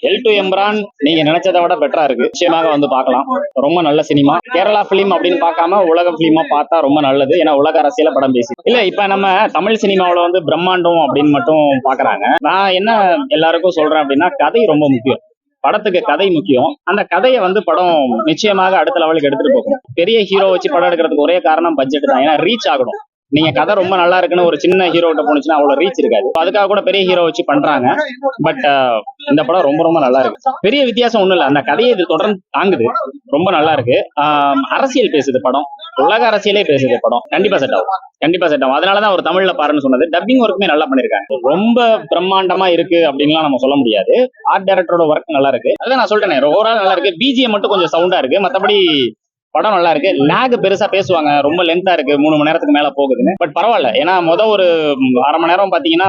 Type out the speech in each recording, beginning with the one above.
L to Imran நீங்க நினைச்சதை விட பெட்டரா இருக்கு. நிச்சயமாக வந்து பார்க்கலாம். ரொம்ப நல்ல சினிமா. கேரளா பிலிம் அப்படின்னு பார்க்காம உலக பிலிமா பார்த்தா ரொம்ப நல்லது. ஏன்னா உலக அரசியல படம் பேசி இல்ல. இப்ப நம்ம தமிழ் சினிமாவில வந்து பிரம்மாண்டம் அப்படின்னு மட்டும் பாக்குறாங்க. நான் என்ன எல்லாருக்கும் சொல்றேன் அப்படின்னா, கதை ரொம்ப முக்கியம். படத்துக்கு கதை முக்கியம். அந்த கதையை வந்து படம் நிச்சயமாக அடுத்த லெவலுக்கு எடுத்துட்டு போகும். பெரிய ஹீரோ வச்சு படம் எடுக்கிறதுக்கு ஒரே காரணம் பட்ஜெட் தான். ஏன்னா ரீச் ஆகணும். நீங்க கதை ரொம்ப நல்லா இருக்குன்னு ஒரு சின்ன ஹீரோ கிட்ட போனுச்சுன்னா அவ்வளவு ரீச் இருக்காது. அதுக்காக கூட பெரிய ஹீரோ வச்சு பண்றாங்க. பட் இந்த படம் ரொம்ப ரொம்ப நல்லா இருக்கு. பெரிய வித்தியாசம் ஒண்ணும் இல்ல. அந்த கதையை இது தொடர்ந்து தாங்குது. ரொம்ப நல்லா இருக்கு. அரசியல் பேசுது படம். உலக அரசியலே பேசுது படம். கண்டிப்பா செட் ஆகும். கண்டிப்பா செட் ஆகும். அதனாலதான் ஒரு தமிழ்ல பாருன்னு சொன்னது. டப்பிங் ஒர்க்குமே நல்லா பண்ணிருக்காங்க. ரொம்ப பிரம்மாண்டமா இருக்கு அப்படின்லாம் நம்ம சொல்ல முடியாது. ஆர்ட் டைரக்டரோட ஒர்க் நல்லா இருக்கு. அதான் நான் சொல்றேன், ஓவரால் நல்லா இருக்கு. பிஜிஎம் மட்டும் கொஞ்சம் சவுண்டா இருக்கு. மத்தபடி படம் நல்லா இருக்கு. லேக் பெருசா பேசுவாங்க, ரொம்ப லென்த்தா இருக்கு, 3 மணி நேரத்துக்கு மேல போகுதுன்னு. பட் பரவாயில்ல. ஏன்னா ஒரு 1/2 மணி நேரம் பாத்தீங்கன்னா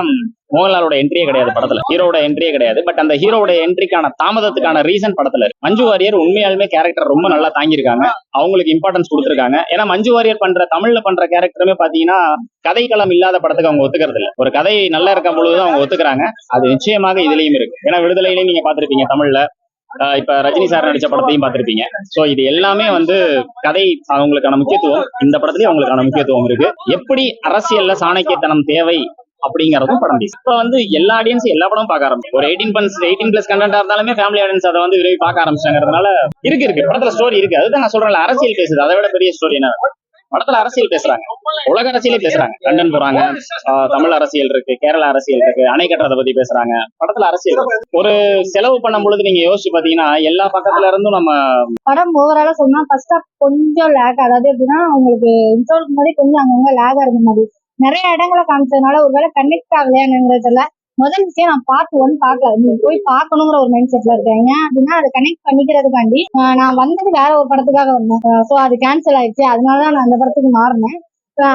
மோகன்லாலோட என்ட்ரியே கிடையாது படத்துல. ஹீரோட என்ட்ரியே கிடையாது. பட் அந்த ஹீரோட என்ட்ரிக்கான தாமதத்துக்கான ரீசன் படத்துல இருக்கு. மஞ்சு வாரியர் உண்மையாலுமே கேரக்டர் ரொம்ப நல்லா தாங்கியிருக்காங்க. அவங்களுக்கு இம்பார்ட்டன்ஸ் கொடுத்துருக்காங்க. ஏன்னா மஞ்சு வாரியர் தமிழ்ல பண்ற கேரக்டருமே பாத்தீங்கன்னா கதைக்களம் இல்லாத படத்துக்கு அவங்க ஒத்துக்கிறது இல்லை. ஒரு கதை நல்லா இருக்க பொழுதுதான் அவங்க ஒத்துக்கிறாங்க. அது நிச்சயமாக இதுலயும் இருக்கு. ஏன்னா விடுதலையிலையும் நீங்க பாத்திருப்பீங்க தமிழ்ல. இப்ப ரஜினி சார் நடிச்ச படத்தையும் பார்த்திருப்பீங்க. சோ இது எல்லாமே வந்து கதை அவங்களுக்கான முக்கியத்துவம். இந்த படத்துலயும் அவங்களுக்கான முக்கியத்துவம் இருக்கு. எப்படி அரசியல்ல சாணக்கியத்தனம் தேவை அப்படிங்கறதும் படம் பேசு. இப்ப வந்து எல்லா ஆடியன்ஸும் எல்லா படமும் பார்க்க ஆரம்பிச்சு. ஒரு 18+ கண்டென்ட்டா இருந்தாலுமே ஃபேமிலி ஆடியன்ஸ் அதை வந்து விரும்பி பார்க்க ஆரம்பிச்சாங்கிறதுனால இருக்கு படத்துல ஸ்டோரி இருக்கு. அதுதான் நான் சொல்றேன், அரசியல் பேசுது. அதை விட பெரிய ஸ்டோரி என்ன? படத்துல அரசியல் பேசுறாங்க, உலக அரசியலே பேசுறாங்க. லண்டன் போறாங்க, தமிழ் அரசியல் இருக்கு, கேரளா அரசியல் இருக்கு, அணை கட்டுறதை பத்தி பேசுறாங்க. படத்துல அரசியல் ஒரு செலவு பண்ணும் பொழுது நீங்க யோசிச்சு பாத்தீங்கன்னா எல்லா பக்கத்துல இருந்தும் நம்ம படம் ஓவராலா சொன்னா ஃபர்ஸ்ட் ஆஃப் கொஞ்சம் லேக். அதாவது எப்படின்னா உங்களுக்கு இன்ட்ரோலுக்கு முன்னாடி கொஞ்சம் அங்கங்க லேகா இருந்த மாதிரி நிறைய இடங்களை காமிச்சதுனால ஒருவேளை கனெக்ட் ஆகலையானுங்கிறதுல முதல் விஷயம் நான் பார்ட் 1 பார்க்கல. நீங்க போய் பார்க்கணுங்கிற ஒரு மைண்ட் செட்ல இருக்கேன். ஏன் அப்படின்னா அதை கனெக்ட் பண்ணிக்கிறதுக்காண்டி நான் வந்தது வேற ஒரு படத்துக்காக வந்தேன். ஸோ அது கேன்சல் ஆயிடுச்சு. அதனாலதான் நான் அந்த படத்துக்கு மாறினேன்.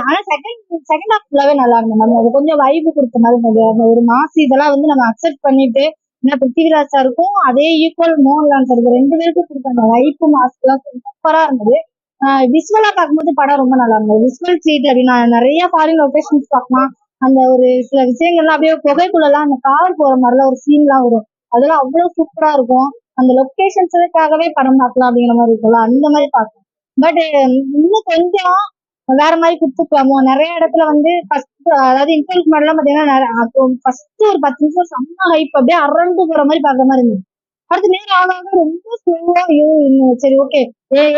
ஆனா செகண்ட் ஹாஃப் ஃபுல்லாவே நல்லா இருந்தது. அது கொஞ்சம் வைப்பு கொடுத்த மாதிரி இருந்தது. அந்த ஒரு மாசி இதெல்லாம் வந்து நம்ம அக்செப்ட் பண்ணிட்டு, ஏன்னா பிருத்திவிராஜ் சாருக்கும் அதே ஈக்குவல் மோகன்லால் சாருக்கு 2 பேருக்கும் கொடுத்த அந்த வைப்பு மாஸ்க் எல்லாம் சூப்பரா இருந்தது. விசுவலா பார்க்கும்போது படம் ரொம்ப நல்லா இருந்தது. விசுவல் ட்ரீட் அப்படின்னா நிறைய ஃபாரின் லொகேஷன்ஸ் பார்க்கலாம். அந்த ஒரு சில விஷயங்கள்லாம் அப்படியே புகைக்குள்ளலாம் அந்த கார் போற மாதிரிலாம் ஒரு சீன்லாம் வரும். அதெல்லாம் அவ்வளவு சூப்பரா இருக்கும். அந்த லொகேஷன்ஸுக்காகவே படம் பார்க்கலாம் அப்படிங்கிற மாதிரி இருக்கும்ல, அந்த மாதிரி பார்க்கலாம். பட் இன்னும் கொஞ்சம் வேற மாதிரி கொடுத்துக்கலாமோ. நிறைய இடத்துல வந்து ஃபர்ஸ்ட் அதாவது இன்டர்வியூக்கு முன்னாடிலாம் பாத்தீங்கன்னா ஃபர்ஸ்ட் ஒரு 10 நிமிஷம் செம்ம ஹைப் அப்படியே அரண்டு போற மாதிரி பாக்குற மாதிரி இருந்தது. அடுத்த நேரம் ஆக ரொம்ப ஸ்லோவா சரி ஓகே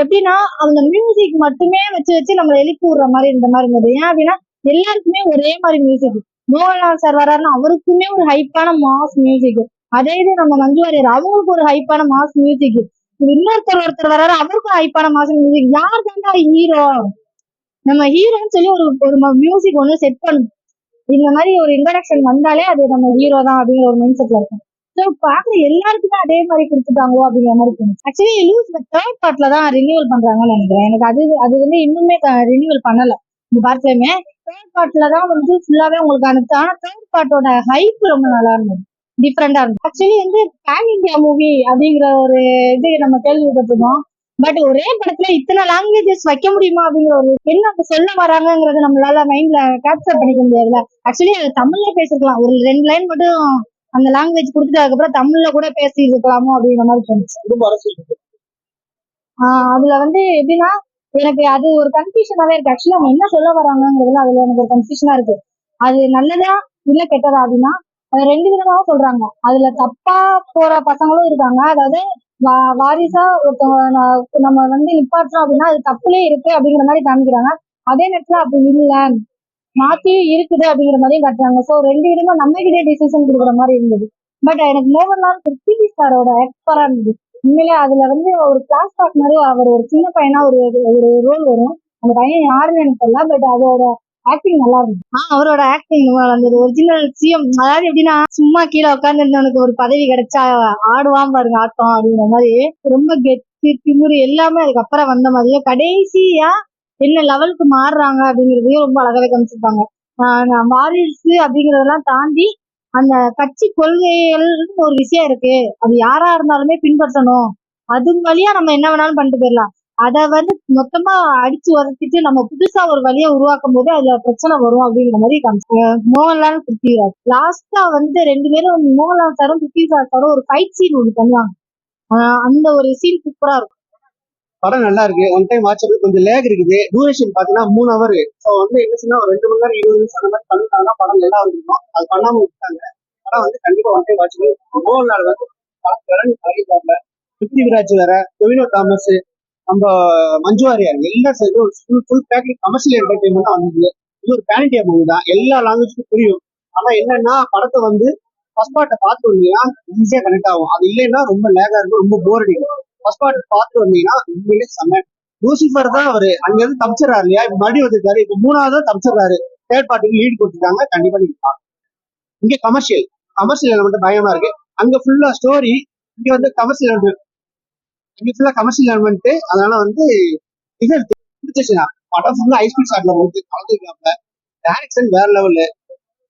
எப்படின்னா அந்த மியூசிக் மட்டுமே வச்சு நம்ம எழுப்பி விடுற மாதிரி இந்த மாதிரி இருந்தது. ஏன் அப்படின்னா எல்லாருக்குமே ஒரே மாதிரி மியூசிக். மோகன்லால் சார் வர்றாருன்னா அவருக்குமே ஒரு ஹைப்பான மாஸ் மியூசிக். அதே இது நம்ம மஞ்சு வாரியர் அவங்களுக்கு ஒரு ஹைப்பான மாஸ் மியூசிக். ஒருத்தர் வர்றாரு அவருக்கும் ஹைப்பான மாஸ் மியூசிக். யார் தாண்டா ஹீரோ? நம்ம ஹீரோன்னு சொல்லி ஒரு மியூசிக் ஒண்ணு செட் பண்ணும். இந்த மாதிரி ஒரு இன்ட்ரடக்ஷன் வந்தாலே அது நம்ம ஹீரோ தான் அப்படிங்கிற ஒரு மைண்ட் செட்ல இருக்கும். ஸோ பாக்குற எல்லாருக்குமே அதே மாதிரி கொடுத்துட்டாங்களோ அப்படிங்கிற மாதிரி இருக்கும். ஆக்சுவலி லூஸ் தேர்ட் பார்ட்ல தான் ரினியூவல் பண்றாங்கன்னு நினைக்கிறேன். எனக்கு அது வந்து இன்னுமே ரினியூவல் பண்ணல. இந்த பார்ட்லயுமே தேர்ட் பார்ட்ல தான் வந்து ஃபுல்லாவே உங்களுக்கு அனுப்பிச்சு. ஆனா தேர்ட் பார்ட்டோட ஹைப் ரொம்ப நல்லா இருந்தது, டிஃப்ரெண்டா இருந்தது. ஆக்சுவலி வந்து பேன் இந்தியா மூவி அப்படிங்கிற ஒரு இது நம்ம கேள்விப்பட்டிருக்கோம். பட் ஒரே படத்துல இத்தனை லாங்குவேஜஸ் வைக்க முடியுமா அப்படிங்கிற ஒரு என்ன சொல்ல வராங்கிறத நம்மளால மைண்ட்ல கேப்சர் பண்ணிக்க முடியாதுல்ல. ஆக்சுவலி அது தமிழ்ல பேசிருக்கலாம். ஒரு 2 லைன் மட்டும் அந்த லாங்குவேஜ் கொடுத்துட்டு அதுக்கப்புறம் தமிழ்ல கூட பேசி இருக்கலாமோ அப்படிங்கிற மாதிரி தோணுச்சு. அதுல வந்து எப்படின்னா எனக்கு அது ஒரு கன்ஃபியூஷனாவே இருக்கு. ஆக்சுவலி அவங்க என்ன சொல்ல வராங்கிறதுல அதுல எனக்கு ஒரு கன்ஃபியூஷனா இருக்கு. அது நல்லதா இல்ல கெட்டதா அப்படின்னா 2 விதமாவும் சொல்றாங்க. அதுல தப்பா போற பசங்களும் இருக்காங்க. அதாவது வாரிசா நம்ம வந்து நிப்பாட்டுறோம் அப்படின்னா அது தப்புலே இருக்கு அப்படிங்கிற மாதிரி காமிக்கிறாங்க. அதே நேரத்துல அப்படி இல்ல மாத்தியும் இருக்குது அப்படிங்கிற மாதிரியும் காட்டுறாங்க. ஸோ 2 விதமா நம்ம கிட்டே டிசிஷன் கொடுக்குற மாதிரி இருந்தது. பட் எனக்கு மோகன்லால் பிருத்திவி சாரோட ஆக்டரா இருந்தது. உண்மையிலே அதுல வந்து ஒரு கிளாஸ் பாக் மாதிரி அவர் ஒரு சின்ன பையனா ஒரு ரோல் வரும். அந்த பையன் யாருன்னு எனக்கு தெரியல. பட் அதோட ஆக்டிங் நல்லா இருந்தது. அவரோட ஆக்டிங் அந்த ஒரிஜினல் சிஎம். அதாவது எப்படின்னா சும்மா கீழே உட்கார்ந்து இருந்தவனுக்கு ஒரு பதவி கிடைச்சா ஆடுவான் பாருங்க ஆட்டம் அப்படிங்கிற மாதிரி ரொம்ப கெத்து திமுரு எல்லாமே அதுக்கப்புறம் வந்த மாதிரியே கடைசியா என்ன லெவலுக்கு மாறுறாங்க அப்படிங்கிறதையும் ரொம்ப அழகாவே காமிச்சிருப்பாங்க. வாரிசு அப்படிங்கறதெல்லாம் தாண்டி அந்த கட்சி கொள்கைகள் ஒரு விஷயம் இருக்கு. அது யாரா இருந்தாலுமே பின்பற்றணும். அது வழியா நம்ம என்ன வேணாலும் பண்ணிட்டு போயிடலாம். அதை வந்து மொத்தமா அடிச்சு உதச்சிட்டு நம்ம புதுசா ஒரு வழியை உருவாக்கும் போது அதுல பிரச்சனை வரும் அப்படிங்கிற மாதிரி மோகன்லால் பிருத்திவிராஜ் லாஸ்டா வந்து ரெண்டு பேரும் மோகன்லால் சாரும் பிருத்திவிராஜ் சாரும் ஒரு ஃபைட் சீன் ஒன்று பண்ணுவாங்க. அந்த ஒரு சீன் சூப்பரா இருக்கும். படம் நல்லா இருக்கு. ஒன் டைம் வாட்ச் கொஞ்சம் லேக் இருக்குது. டியூரேஷன் பாத்தீங்கன்னா 3 hour. ஸோ வந்து என்ன சொன்னா ஒரு 2 மணி நேரம் 20 நிமிஷம் அந்த மாதிரி பண்ணிட்டாங்கன்னா படம் நல்லா இருக்கும். அது பண்ணாம விட்டாங்க. படம் வந்து கண்டிப்பா ஒன் டைம் வாட்ச். மோகன்லால் வந்து பாடிப்பாங்க. பிருத்திவிராஜ் வேற, டொவினோ தாமஸ், நம்ம மஞ்சு வாரியர் எல்லாம் சேர்ந்து ஒரு ஃபுல் பேக்கேஜ் கமர்ஷியல் என்டர்டைன்மெண்ட் தான் வந்தது. இது ஒரு பேனிட்டியா மூவி தான். எல்லா லாங்குவேஜுக்கும் புரியும். ஆனா என்னன்னா படத்தை வந்து ஃபர்ஸ்ட் பார்ட்டை பார்த்து வந்தீங்கன்னா ஈஸியா கனெக்ட் ஆகும். அது இல்லைன்னா ரொம்ப லேகா இருக்கும், ரொம்ப போர் அடிக்கும். ஃபர்ஸ்ட் பார்ட் பார்த்து வந்தீங்கன்னா உண்மையிலே செம்ம. லூசிஃபர் தான் அவரு அங்க இருந்து தப்பிச்சிடறாரு இல்லையா, இப்ப மறுபடியும் வந்திருக்காரு. இப்ப 3வது தான் தப்பிச்சிடறாரு. தேர்ட் பார்ட்டுக்கு லீட் கொடுத்துருக்காங்க. கண்டிப்பா நீங்க பார்க்கலாம். இங்க கமர்ஷியல் எலிமெண்ட் பயமா இருக்கு. அங்க ஃபுல்லா ஸ்டோரி, இங்க வந்து கமர்ஷியல் எலிமெண்ட். இங்க ஃபுல்லா கமர்ஷியல் எலிமெண்ட். அதனால வந்து இது பிடிச்சிச்சுன்னா படம் ஃபுல்லா ஐஸ்பீட் ஷாட்ல போட்டு கலந்துருக்காப்ல. டைரக்ஷன் வேற லெவல்ல.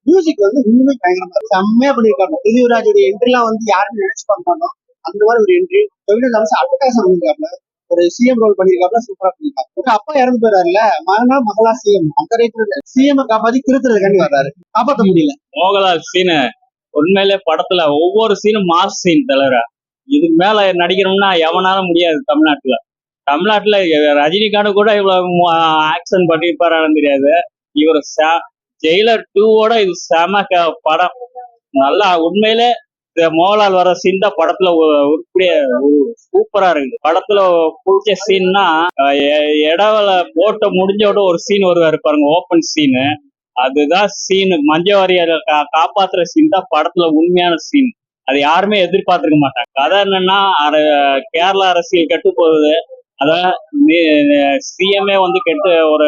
மியூசிக் வந்து இன்னுமே பயங்கரமா இருக்கு. செம்மையா பண்ணிருக்காங்க. பிருத்திவிராஜோட என்ட்ரிலாம் வந்து யாருமே நினைச்சு பார்க்கணும். அந்த மாதிரி ஒரு என்ட்ரி. டொவினோ தாமஸ் அட்டகாசம் பண்ணிருக்காப்ல. ஒரு சிஎம் ரோல் பண்ணிருக்காப்ல. சூப்பரா பண்ணிருக்காங்க. அப்பா இறந்து போயிறாருல்ல, மகளா சிஎம். அந்த ரேட்ல சிஎம் காப்பாத்தி திருத்துறதுக்காண்டி வர்றாரு. காப்பாற்ற முடியல. மோகன்லால் சீனு உண்மையிலே படத்துல ஒவ்வொரு சீனும் மாஸ் சீன் தலைவர. இதுக்கு மேல நடிக்கணும்னா எவனால முடியாது தமிழ்நாட்டுல ரஜினிகாந்த் கூட இவ்வளவு ஆக்ஷன் பண்ணிருப்பாரான்னு தெரியாது. இவர் ஜெயிலர் 2 இது செம படம். நல்லா உண்மையிலே மோகன்லால் வர சீன் தான் படத்துல உருப்படியா சூப்பரா இருக்குது. படத்துல பிடிச்ச சீன்னா இடவெள போட்ட முடிஞ்சோட ஒரு சீன் வருவாரு பாருங்க, ஓப்பன் சீனு. அதுதான் சீன். மஞ்சு வாரியர் காப்பாத்துற சீன் தான் படத்துல உண்மையான சீன். அது யாருமே எதிர்பார்த்திருக்க மாட்டாங்க. கதை என்னன்னா கேரளா அரசியல் கெட்டு போகுது. அதான் சிஎம்ஏ வந்து கெட்டு ஒரு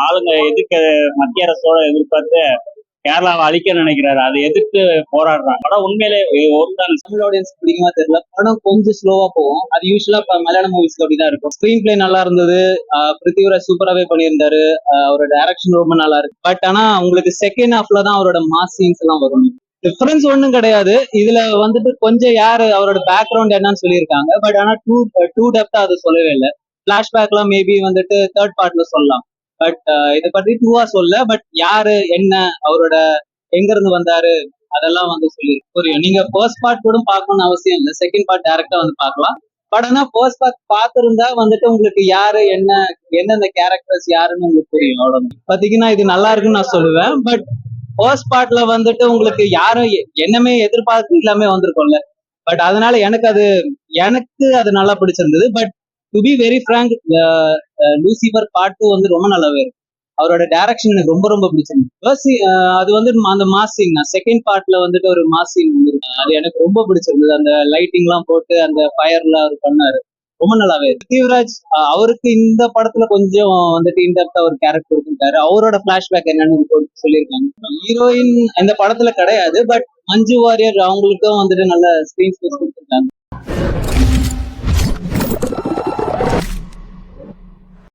ஆளுங்க எதிர்க்க மத்திய அரசோட எதிர்பார்த்து கேரளாவை அழிக்க நினைக்கிறாரு. அதை எதிர்த்து போராடுறாங்க. படம் உண்மையிலே ஒரு தமிழ் ஆடியன்ஸ் பிடிக்குமா தெரியல. படம் கொஞ்சம் ஸ்லோவா போகும். அது யூஸ்வலா மலையாள மூவிஸ்க்கு அப்படிதான் இருக்கும். ஸ்கிரீன் பிளே நல்லா இருந்தது. பிருத்திவிராஜ் சூப்பராகவே பண்ணியிருந்தாரு. அவரோட டைரக்ஷன் ரொம்ப நல்லா இருக்கு. பட் ஆனா உங்களுக்கு செகண்ட் ஹாஃப்ல தான் அவரோட மாஸ் சீன்ஸ் எல்லாம் வரும். டிஃபரன்ஸ் ஒன்றும் கிடையாது. இதுல வந்துட்டு கொஞ்சம் யாரு அவரோட பேக்ரவுண்ட் என்னன்னு சொல்லியிருக்காங்க. பட் ஆனா டூ டெப்தா அது சொல்லவே இல்லை. பிளாஷ்பேக்லாம் மேபி வந்துட்டு தேர்ட் பார்ட்ல சொல்லலாம். பட் இதை பத்தி டூவா சொல்ல. பட் யாரு என்ன அவரோட எங்க இருந்து வந்தாரு அதெல்லாம் வந்து சொல்லி புரியும். நீங்க ஃபர்ஸ்ட் பார்ட் கூட பார்க்கணும்னு அவசியம் இல்லை. செகண்ட் பார்ட் டைரக்டா வந்து பார்க்கலாம். பட் ஆனா ஃபர்ஸ்ட் பார்ட் பார்த்திருந்தா வந்துட்டு உங்களுக்கு யாரு என்ன எந்தெந்த கேரக்டர்ஸ் யாருன்னு உங்களுக்கு புரியும். அவ்வளவு பாத்தீங்கன்னா இது நல்லா இருக்குன்னு நான் சொல்லுவேன். பட் ஃபர்ஸ்ட் பார்ட்ல வந்துட்டு உங்களுக்கு யாரும் என்னமே எதிர்பார்த்து எல்லாமே வந்திருக்கும்ல. பட் அதனால எனக்கு அது நல்லா பிடிச்சிருந்தது. But to be very frank, Lucifer part 2 வந்து ரொம்ப நல்லாவே இருக்கு. அவரோட டைரக்ஷன் எனக்கு ரொம்ப ரொம்ப பிடிச்சிருந்தது. அது வந்து அந்த மாஸ் சீன் தான். செகண்ட் பார்ட்ல வந்துட்டு ஒரு மாஸ் சீன் இருக்கு. அது எனக்கு ரொம்ப பிடிச்சிருந்தது. அந்த லைட்டிங் எல்லாம் போட்டு அந்த ஃபயர்ல அவர் பண்ணாரு. ரொம்ப நல்லாவே. பிருத்திவிராஜ் அவருக்கு இந்த படத்துல கொஞ்சம் வந்துட்டு இன்டெப்தா ஒரு கேரக்டர் கொடுத்துட்டாரு. அவரோட பிளாஷ்பேக் என்னன்னு சொல்லியிருக்காங்க. ஹீரோயின் இந்த படத்துல கிடையாது. பட் மஞ்சு வாரியர் அவங்களுக்கும் வந்துட்டு நல்ல ஸ்கிரீன் ஸ்பேஸ் கொடுத்துருக்காங்க.